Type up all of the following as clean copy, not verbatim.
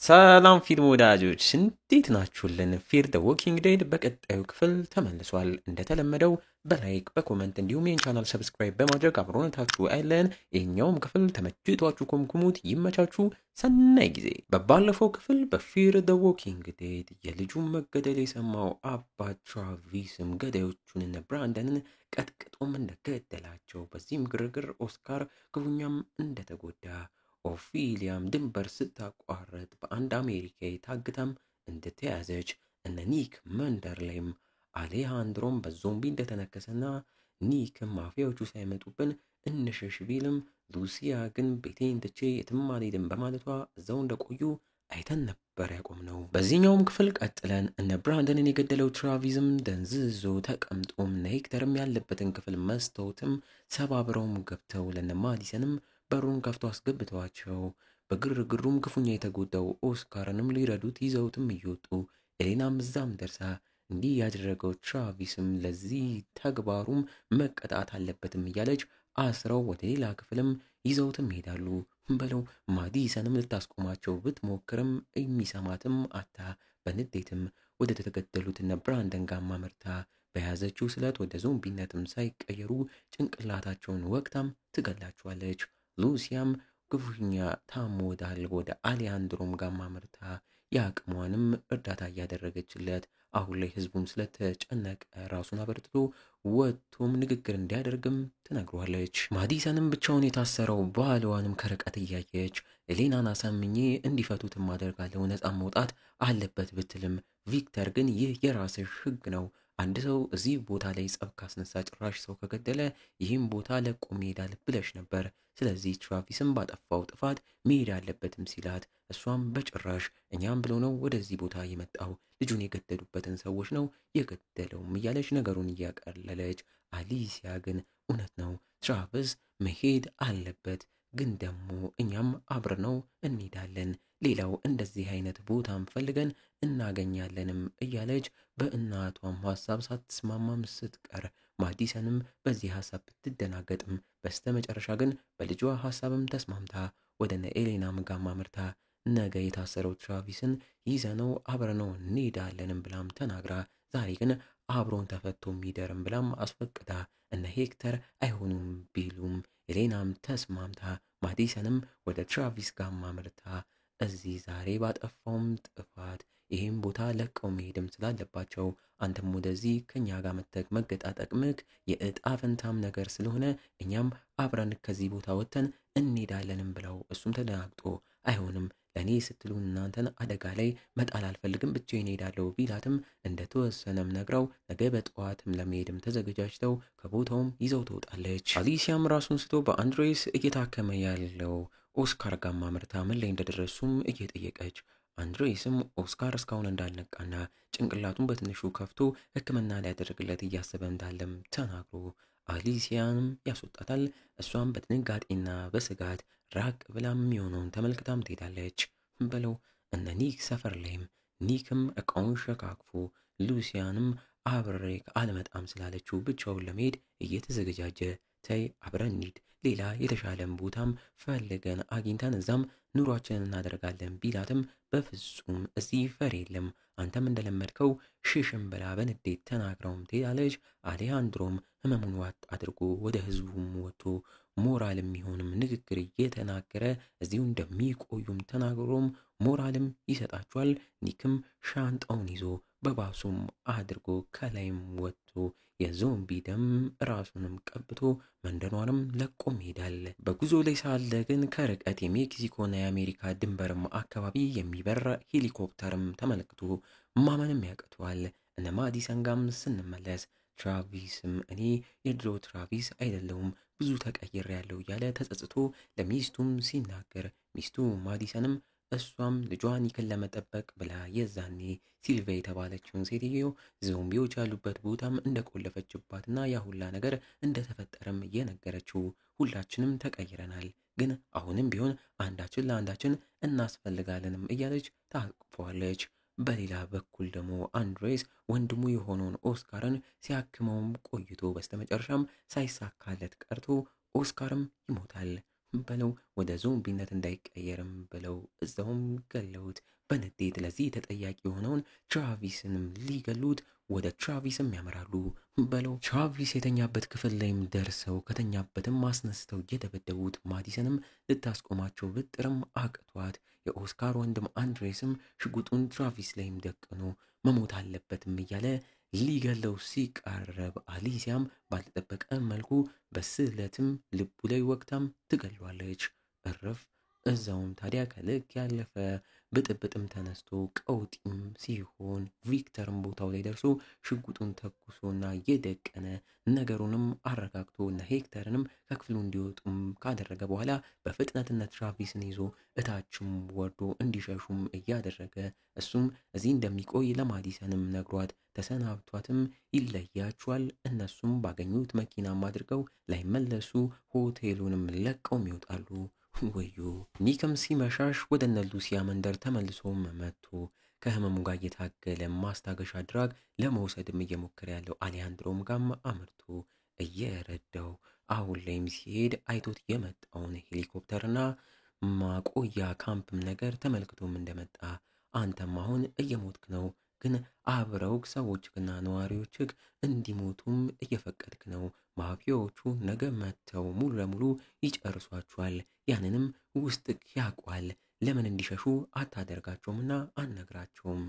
ሰላም ፊልም ወዳጆች እንዴት ናችሁልን? ፊር ዘ ዎኪንግ ዴድ በቀጣዩ ክፍል ተመልሷል። እንደተለመደው በላይክ በኮመንት እንዲሁም ይህን ቻናል ሰብስክራይብ በማድረግ አብሮነታችሁ አይለን። ይህኛውም ክፍል ተመችቷችሁ ኮምኩሙት። ይመቻችሁ። ሰናይ ጊዜ። በባለፈው ክፍል በፊር ዘ ዎኪንግ ዴድ የልጁን መገደል የሰማው አባት ትራቪስም ገዳዮቹን እነ ብራንደንን ቀጥቅጦም እንደገደላቸው፣ በዚህም ግርግር ኦስካር ክፉኛም እንደተጎዳ፣ ኦፊሊያም ድንበር ስታቋርጥ በአንድ አሜሪካዊ ታግታም እንደተያዘች፣ እነ ኒክ መንደር ላይም አሌሃንድሮም በዞምቢ እንደተነከሰና ኒክም ማፊያዎቹ ሳይመጡብን እንሸሽ ቢልም ሉሲያ ግን ቤቴን ትቼ የትም አልሄድም በማለቷ እዛው እንደቆዩ አይተን ነበር ያቆምነው። በዚህኛውም ክፍል ቀጥለን እነ ብራንደንን የገደለው ትራቪስም ደንዝዞ ተቀምጦም እነ ሄክተርም ያለበትን ክፍል መስታወትም ሰባብረውም ገብተው ለነ ማዲሰንም በሩን ከፍቶ አስገብተዋቸው፣ በግርግሩም ክፉኛ የተጎዳው ኦስካርንም ሊረዱት ይዘውትም እየወጡ፣ ኤሌናም እዛም ደርሳ እንዲህ ያደረገው ትራቪስም ለዚህ ተግባሩም መቀጣት አለበትም እያለች አስረው ወደ ሌላ ክፍልም ይዘውትም ይሄዳሉ። በለው ማዲሰንም ልታስቆማቸው ብትሞክርም የሚሰማትም አታ በንዴትም ወደ ተገደሉት እነ ብራንደን ጋማ መርታ በያዘችው ስለት ወደ ዞምቢነትም ሳይቀየሩ ጭንቅላታቸውን ወቅታም ትገላቸዋለች። ሉሲያም ክፉኛ ታሞ ወደ አሊያንድሮም ጋማ መርታ የአቅሟንም እርዳታ እያደረገችለት፣ አሁን ላይ ህዝቡም ስለተጨነቀ ራሱን አበርትቶ ወጥቶም ንግግር እንዲያደርግም ትነግሯለች። ማዲሰንም ብቻውን የታሰረው ባሏንም ከርቀት እያየች ኤሌናን አሳምኜ እንዲፈቱትም አደርጋለሁ፣ ነፃ መውጣት አለበት ብትልም፣ ቪክተር ግን ይህ የራስሽ ህግ ነው፣ አንድ ሰው እዚህ ቦታ ላይ ጸብ ካስነሳ፣ ጭራሽ ሰው ከገደለ ይህም ቦታ ለቆ መሄዳል ብለሽ ነበር፣ ስለዚህ ትራቪስም ባጠፋው ጥፋት መሄድ አለበትም ሲላት፣ እሷም በጭራሽ እኛም ብሎ ነው ወደዚህ ቦታ የመጣው፣ ልጁን የገደሉበትን ሰዎች ነው የገደለውም እያለች ነገሩን እያቀለለች፣ አሊሲያ ግን እውነት ነው ትራቪስ መሄድ አለበት፣ ግን ደግሞ እኛም አብረነው እንሄዳለን፣ ሌላው እንደዚህ አይነት ቦታም ፈልገን እናገኛለንም እያለች በእናቷም ሀሳብ ሳትስማማም ስትቀር፣ ማዲሰንም በዚህ ሀሳብ ብትደናገጥም በስተመጨረሻ ግን በልጇ ሀሳብም ተስማምታ ወደ ኤሌናም ጋማ ምርታ ነገ የታሰረው ትራቪስን ይዘነው አብረነው እንሄዳለንም ብላም ተናግራ፣ ዛሬ ግን አብሮን ተፈቶ የሚደርም ብላም አስፈቅዳ፣ እነ ሄክተር አይሆኑም ቢሉም ኤሌናም ተስማምታ ማዲሰንም ወደ ትራቪስ ጋማ ምርታ እዚህ ዛሬ ባጠፋውም ጥፋት ይህም ቦታ ለቀው መሄድም ስላለባቸው አንተም ወደዚህ ከኛ ጋር መተክ መገጣጠቅምክ የእጣ ፈንታም ነገር ስለሆነ እኛም አብረን ከዚህ ቦታ ወጥተን እንሄዳለንም ብለው፣ እሱም ተደናግጦ አይሆንም ለእኔ ስትሉ እናንተን አደጋ ላይ መጣል አልፈልግም ብቻዬን እሄዳለሁ ቢላትም እንደተወሰነም ነግረው ነገ በጠዋትም ለመሄድም ተዘጋጅተው ከቦታውም ይዘው ትወጣለች። አሊሲያም ራሱን ስቶ በአንድሬስ እየታከመ ያለው ኦስካር ጋማ ምርታ ምን ላይ እንደደረሱም እየጠየቀች፣ አንድሬስም ኦስካር እስካሁን እንዳልነቃና ጭንቅላቱን በትንሹ ከፍቶ ሕክምና ሊያደርግለት እያሰበ እንዳለም ተናግሮ አሊሲያንም ያስወጣታል። እሷም በድንጋጤና በስጋት ራቅ ብላም የሚሆነውን ተመልክታም ትሄዳለች። በለው እነ ኒክ ሰፈር ላይም ኒክም እቃውን ሸካክፎ ሉሲያንም አብሬክ አልመጣም ስላለችው ብቻውን ለመሄድ እየተዘገጃጀ፣ ተይ አብረን እንሂድ፣ ሌላ የተሻለም ቦታም ፈልገን አግኝተን እዛም ኑሯችንን እናደርጋለን ቢላትም፣ በፍጹም እዚህ ፈር የለም አንተም እንደለመድከው ሽሽም ብላ በንዴት ተናግረውም ትሄዳለች። አሌሃንድሮም ህመሙን ዋጥ አድርጎ ወደ ህዝቡም ወጥቶ ሞራል የሚሆንም ንግግር እየተናገረ እዚሁ እንደሚቆዩም ተናግሮም ሞራልም ይሰጣቸዋል። ኒክም ሻንጣውን ይዞ በባሱም አድርጎ ከላይም ወጥቶ የዞምቢ ደም ራሱንም ቀብቶ መንደሯንም ለቆም ይሄዳል። በጉዞ ላይ ሳለ ግን ከርቀት የሜክሲኮና የአሜሪካ ድንበርም አካባቢ የሚበር ሄሊኮፕተርም ተመልክቶ ማመንም ያቅተዋል። እነ ማዲሰን ጋም ስንመለስ ትራቪስም እኔ የድሮ ትራቪስ አይደለሁም ብዙ ተቀይር ያለው እያለ ተጸጽቶ ለሚስቱም ሲናገር፣ ሚስቱ ማዲሰንም እሷም ልጇ ኒክን ለመጠበቅ ብላ የዛኔ ሲልቬ የተባለችውን ሴትዮ ዞምቢዎች ያሉበት ቦታም እንደቆለፈችባትና ያሁላ ነገር እንደተፈጠረም እየነገረችው፣ ሁላችንም ተቀይረናል፣ ግን አሁንም ቢሆን አንዳችን ለአንዳችን እናስፈልጋለንም እያለች ታቅፈዋለች። በሌላ በኩል ደግሞ አንድሬስ ወንድሙ የሆነውን ኦስካርን ሲያክመውም ቆይቶ በስተመጨረሻም ሳይሳካለት ቀርቶ ኦስካርም ይሞታል። በለው ወደ ዞምቢነት እንዳይቀየርም ብለው እዛውም ገለውት። በንዴት ለዚህ ተጠያቂ የሆነውን ትራቪስንም ሊገሉት ወደ ትራቪስም ያመራሉ። በለው ትራቪስ የተኛበት ክፍል ላይም ደርሰው ከተኛበትም አስነስተው እየደበደቡት ማዲሰንም ልታስቆማቸው ብጥርም አቅቷት የኦስካር ወንድም አንድሬስም ሽጉጡን ትራቪስ ላይም ደቅኖ መሞት አለበትም እያለ ሊገለው ሲቃረብ አሊሲያም ባልተጠበቀ መልኩ በስለትም ልቡ ላይ ወቅታም ትገሏለች። እረፍ። እዛውም ታዲያ ከልክ ያለፈ ብጥብጥም ተነስቶ ቀውጢም ሲሆን ቪክተርም ቦታው ላይ ደርሶ ሽጉጡን ተኩሶና የደቀነ ነገሩንም አረጋግቶ እና ሄክተርንም ከክፍሉ እንዲወጡም ካደረገ በኋላ በፍጥነትነት ትራቪስን ይዞ እታችም ወርዶ እንዲሸሹም እያደረገ እሱም እዚህ እንደሚቆይ ለማዲሰንም ነግሯት ተሰናብቷትም ይለያቸዋል። እነሱም ባገኙት መኪናም አድርገው ላይመለሱ ሆቴሉንም ለቀውም ይወጣሉ። ወዮ ኒክም ሲመሻሽ ወደ እነ ሉሲያ መንደር ተመልሶም መጥቶ ከህመሙ ጋር እየታገለ ማስታገሻ ድራግ ለመውሰድም እየሞከረ ያለው አሊያንድሮም ጋም አምርቶ እየረዳው አሁን ላይም ሲሄድ አይቶት የመጣውን ሄሊኮፕተርና ማቆያ ካምፕም ነገር ተመልክቶም እንደመጣ አንተም አሁን እየሞትክ ነው፣ ግን አብረው ሰዎችና ነዋሪዎችህ እንዲሞቱም እየፈቀድክ ነው። ማፊያዎቹ ነገ መጥተው ሙሉ ለሙሉ ይጨርሷቸዋል። ያንንም ውስጥ ያውቋል። ለምን እንዲሸሹ አታደርጋቸውምና አነግራቸውም።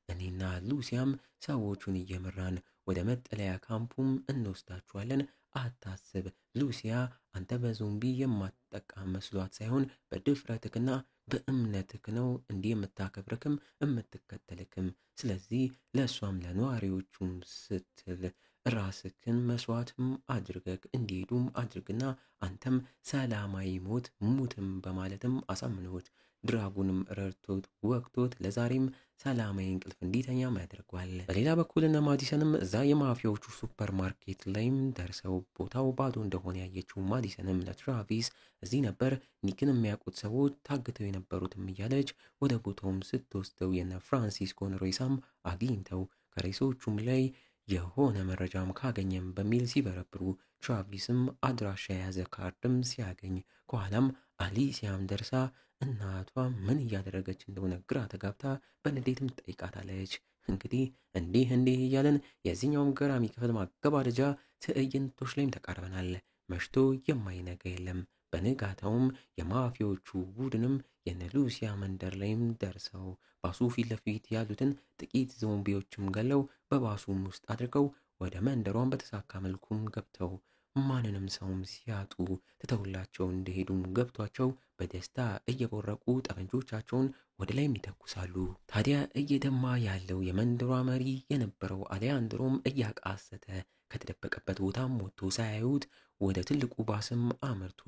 እኔና ሉሲያም ሰዎቹን እየመራን ወደ መጠለያ ካምፑም እንወስዳቸዋለን። አታስብ ሉሲያ፣ አንተ በዞምቢ የማትጠቃ መስሏት ሳይሆን በድፍረትክና በእምነትክ ነው እንዲህ የምታከብርክም የምትከተልክም። ስለዚህ ለእሷም ለነዋሪዎቹም ስትል ራስክን መስዋዕትም አድርገክ እንዲሄዱም አድርግና አንተም ሰላማዊ ሞት ሙትም በማለትም አሳምኖት ድራጉንም ረድቶት ወቅቶት ለዛሬም ሰላማዊ እንቅልፍ እንዲተኛም ያደርጓል። በሌላ በኩል እነ ማዲሰንም እዛ የማፊያዎቹ ሱፐር ማርኬት ላይም ደርሰው ቦታው ባዶ እንደሆነ ያየችው ማዲሰንም ለትራቪስ እዚህ ነበር ኒክን የሚያውቁት ሰዎች ታግተው የነበሩትም እያለች ወደ ቦታውም ስትወስደው የነ ፍራንሲስኮን ሬሳም አግኝተው ከሬሶቹም ላይ የሆነ መረጃም ካገኘም በሚል ሲበረብሩ ትራቪስም አድራሻ የያዘ ካርድም ሲያገኝ ከኋላም አሊሲያም ደርሳ እናቷ ምን እያደረገች እንደሆነ ግራ ተጋብታ በንዴትም ትጠይቃታለች። እንግዲህ እንዲህ እያለን የዚህኛውም ገራሚ ክፍል ማገባደጃ ትዕይንቶች ላይም ተቃርበናል። መሽቶ የማይነጋ የለም። በንጋታውም የማፊያዎቹ ቡድንም የነ ሉሲያ መንደር ላይም ደርሰው ባሱ ፊት ለፊት ያሉትን ጥቂት ዞምቢዎችም ገለው በባሱም ውስጥ አድርገው ወደ መንደሯን በተሳካ መልኩም ገብተው ማንንም ሰውም ሲያጡ ትተውላቸው እንደሄዱም ገብቷቸው በደስታ እየቦረቁ ጠመንጆቻቸውን ወደ ላይም ይተኩሳሉ። ታዲያ እየደማ ያለው የመንደሯ መሪ የነበረው አሊያንድሮም እያቃሰተ ከተደበቀበት ቦታም ወጥቶ ሳያዩት ወደ ትልቁ ባስም አመርቶ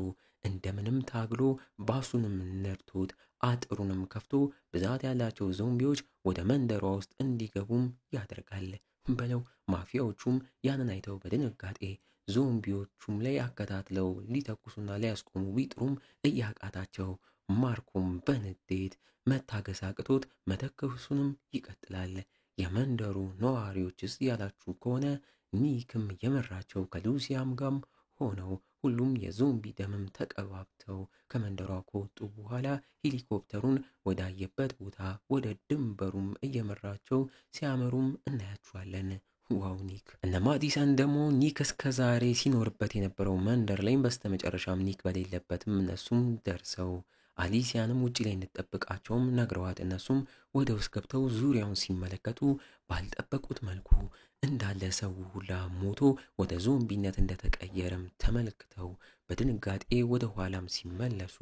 እንደምንም ታግሎ ባሱንም ነድቶት አጥሩንም ከፍቶ ብዛት ያላቸው ዞምቢዎች ወደ መንደሯ ውስጥ እንዲገቡም ያደርጋል። በለው ማፊያዎቹም ያንን አይተው በድንጋጤ ዞምቢዎቹም ላይ አከታትለው ሊተኩሱና ሊያስቆሙ ቢጥሩም እያቃታቸው ማርኮም በንዴት መታገስ አቅቶት መተከሱንም ይቀጥላል። የመንደሩ ነዋሪዎችስ ያላችሁ ከሆነ ኒክም የመራቸው ከሉሲያም ጋም ሆነው ሁሉም የዞምቢ ደምም ተቀባብተው ከመንደሯ ከወጡ በኋላ ሄሊኮፕተሩን ወዳየበት ቦታ ወደ ድንበሩም እየመራቸው ሲያመሩም እናያቸዋለን። ዋው ኒክ እነ ማዲሰን ደግሞ ኒክ እስከዛሬ ሲኖርበት የነበረው መንደር ላይም በስተመጨረሻም ኒክ በሌለበትም እነሱም ደርሰው አሊሲያንም ውጭ ላይ እንጠብቃቸውም ነግረዋት እነሱም ወደ ውስጥ ገብተው ዙሪያውን ሲመለከቱ ባልጠበቁት መልኩ እንዳለ ሰው ሁላ ሞቶ ወደ ዞምቢነት እንደተቀየረም ተመልክተው በድንጋጤ ወደ ኋላም ሲመለሱ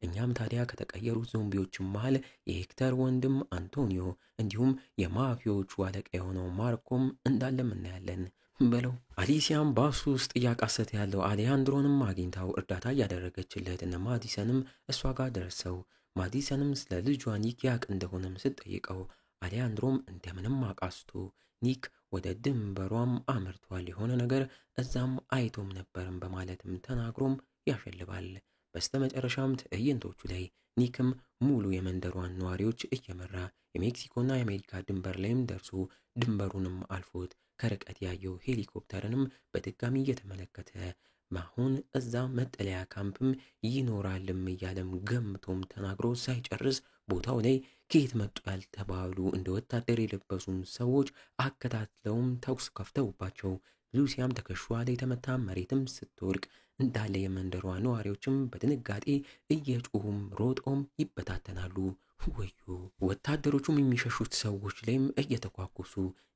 እኛም ታዲያ ከተቀየሩት ዞምቢዎችም መሃል የሄክተር ወንድም አንቶኒዮ እንዲሁም የማፊያዎቹ አለቃ የሆነው ማርኮም እንዳለም እናያለን። በለው አሊሲያም ባሱ ውስጥ እያቃሰተ ያለው አሊያንድሮንም አግኝታው እርዳታ እያደረገችለት እነ ማዲሰንም እሷ ጋር ደርሰው ማዲሰንም ስለ ልጇ ኒክ ያቅ እንደሆነም ስትጠይቀው አሊያንድሮም እንደምንም አቃስቶ ኒክ ወደ ድንበሯም አመርቷል የሆነ ነገር እዛም አይቶም ነበርም በማለትም ተናግሮም ያሸልባል። በስተመጨረሻም ትዕይንቶቹ ላይ ኒክም ሙሉ የመንደሯን ነዋሪዎች እየመራ የሜክሲኮና የአሜሪካ ድንበር ላይም ደርሶ ድንበሩንም አልፎት ከርቀት ያየው ሄሊኮፕተርንም በድጋሚ እየተመለከተ አሁን እዛ መጠለያ ካምፕም ይኖራልም እያለም ገምቶም ተናግሮ ሳይጨርስ ቦታው ላይ ከየት መጡ ያልተባሉ እንደ ወታደር የለበሱም ሰዎች አከታትለውም ተኩስ ከፍተውባቸው ሉሲያም ትከሻዋ ላይ ተመታ መሬትም ስትወድቅ እንዳለ የመንደሯ ነዋሪዎችም በድንጋጤ እየጮሁም ሮጦም ይበታተናሉ። ወዮ! ወታደሮቹም የሚሸሹት ሰዎች ላይም እየተኳኩሱ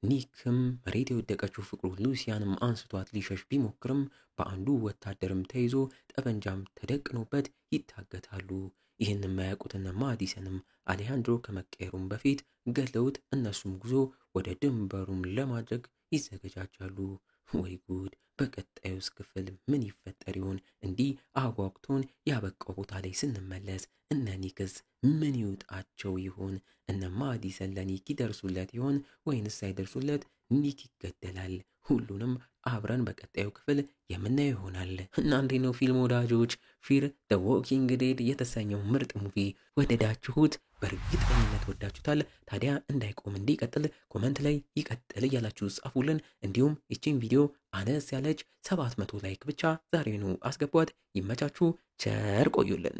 ኒክም መሬት የወደቀችው ፍቅሩ ሉሲያንም አንስቷት ሊሸሽ ቢሞክርም በአንዱ ወታደርም ተይዞ ጠበንጃም ተደቅኖበት ይታገታሉ። ይህን የማያውቁትና ማዲሰንም አሌሃንድሮ ከመቀየሩም በፊት ገለውት እነሱም ጉዞ ወደ ድንበሩም ለማድረግ ይዘገጃጃሉ። ወይ ጉድ! በቀጣዩስ ክፍል ምን ይፈጠር ይሆን? እንዲህ አጓግቶን ያበቃው ቦታ ላይ ስንመለስ እነ ኒክስ ምን ይውጣቸው ይሆን? እነ ማዲሰን ለኒክ ይደርሱለት ይሆን ወይንስ ሳይደርሱለት ኒክ ይገደላል? ሁሉንም አብረን በቀጣዩ ክፍል የምናየው ይሆናል። እና እንዴት ነው ፊልም ወዳጆች? ፊር ዘ ዎኪንግ ዴድ የተሰኘው ምርጥ ሙቪ ወደዳችሁት? በእርግጠኝነት ወዳችሁታል። ታዲያ እንዳይቆም እንዲቀጥል ኮመንት ላይ ይቀጥል እያላችሁ ጻፉልን። እንዲሁም ይቺን ቪዲዮ አነስ ያለች 700 ላይክ ብቻ ዛሬ ነው አስገቧት። ይመቻችሁ፣ ቸር ቆዩልን።